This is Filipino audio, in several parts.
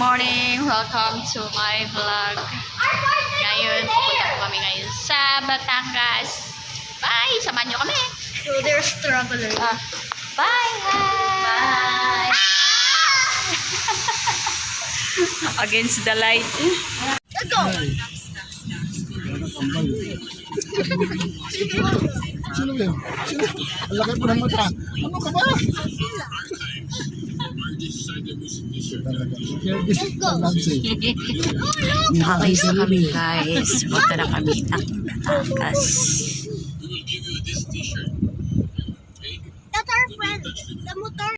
morning! Welcome to my vlog. Ngayon, pupunta po kami ngayon sa Batangas. Bye! Samahan nyo kami! So there's travelers. Bye! Hi! Bye! Against the light. Let's go! Sino yun? Sino? Ang laki po ng mata. Ano ka ba? Let's go! Okay, so kami guys. Punta na kami ng Batangas. That's our friend. The motor.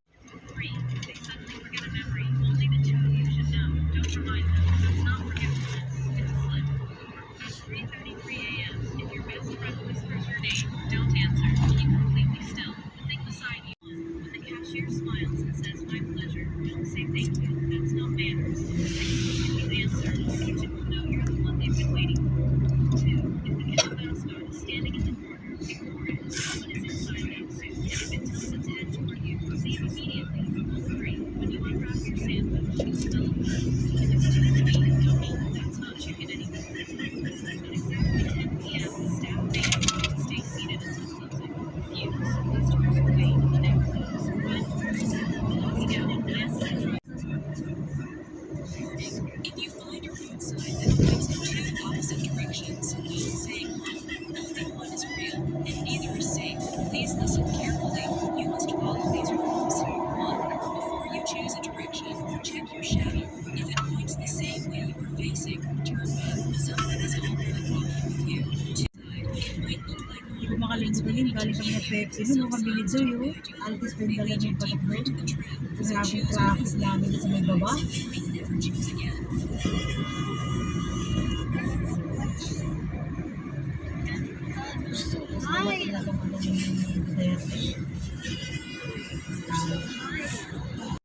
Makalimutan galing kami ng Pepsi. Noong kami ni Joy, altis pa yung dala ng patakbo. Grabe traffic namin sa may baba. Hi!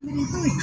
Dito eh.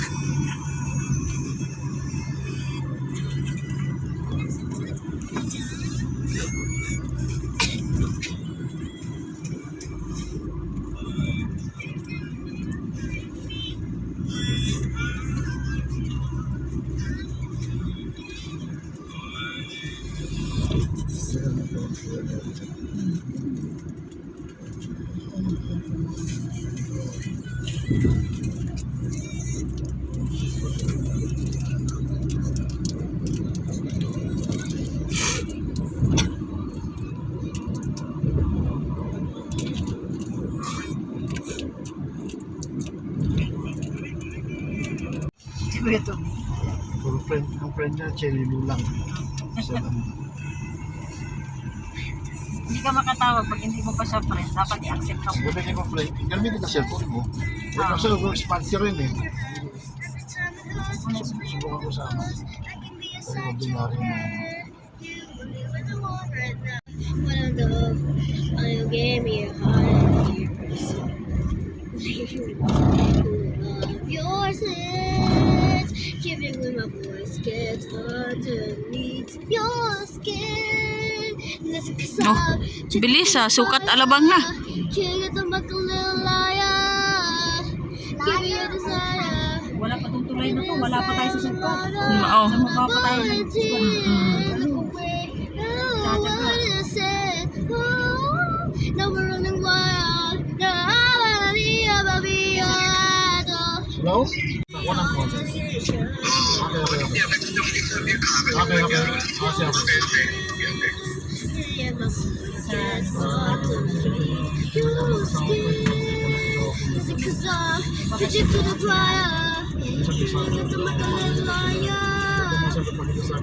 Ito. Puro friend, ang friend niya, Cherry Lulang. So, Hindi ka makatawag pag hindi mo pa siya friend. Dapat i-accept ka mo. sabi niya kong friend, gamitin ka cellphone mo. Wala ko sa sponsor rin eh. Subukan ko sa ama. Pero binari na. You gave me a heart your sins, keeping when my voice gets underneath your skin. Listen, 'cause I'm Bilis sukat alabang na. king of the little liar. Give me a desire. Wala pa itong tulay na to. Wala pa tayo sa sugkat. Oo. Sa mukha pa tayo ng Now we're running wild. Hello? Ako ng process. Okay. Pitching to the fire.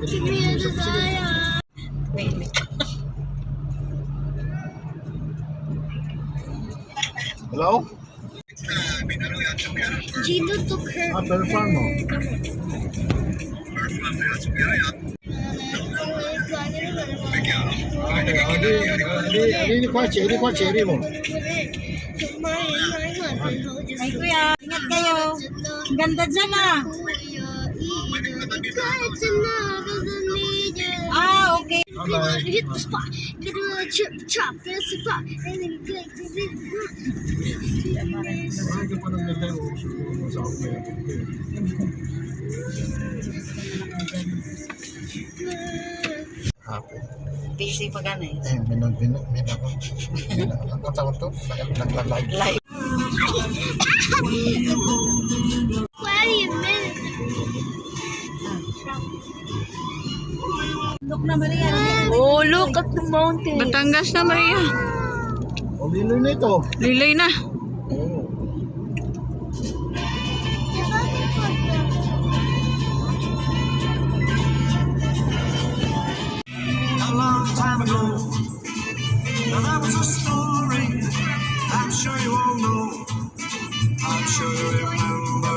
Give me a desire. Hello? Gino took her. Pero farm mo? Hindi kwa cherry mo. Ay kuya, ingat kayo. Ang ganda dyan Okay. You wanna hit the spot. You wanna chip, chop, finish the spot. And then you get to Ay, ka pa nang nagtayo. Sa ako na yan. Happy. Busy pa gana eh. Eh, ang tawag to? Nag-live. Live. Wait a minute. Look na Maria. Oh, look at the mountain. Batangas na, Maria. O, liloy na ito. Lilay na. Oo. A long time ago, now that was a story I'm sure you all know. I'm sure you remember.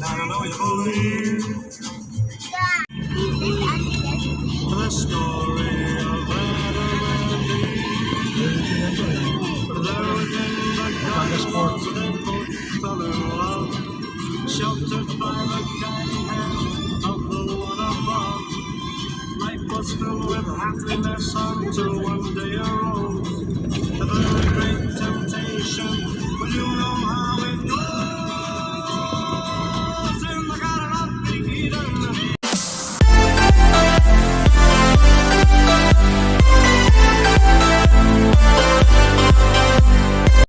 Now I know you believe the story of Adam and Eve. There within the garden was an boat fell in love, sheltered by the guiding hand of the one above. Life was filled with happiness until one day arose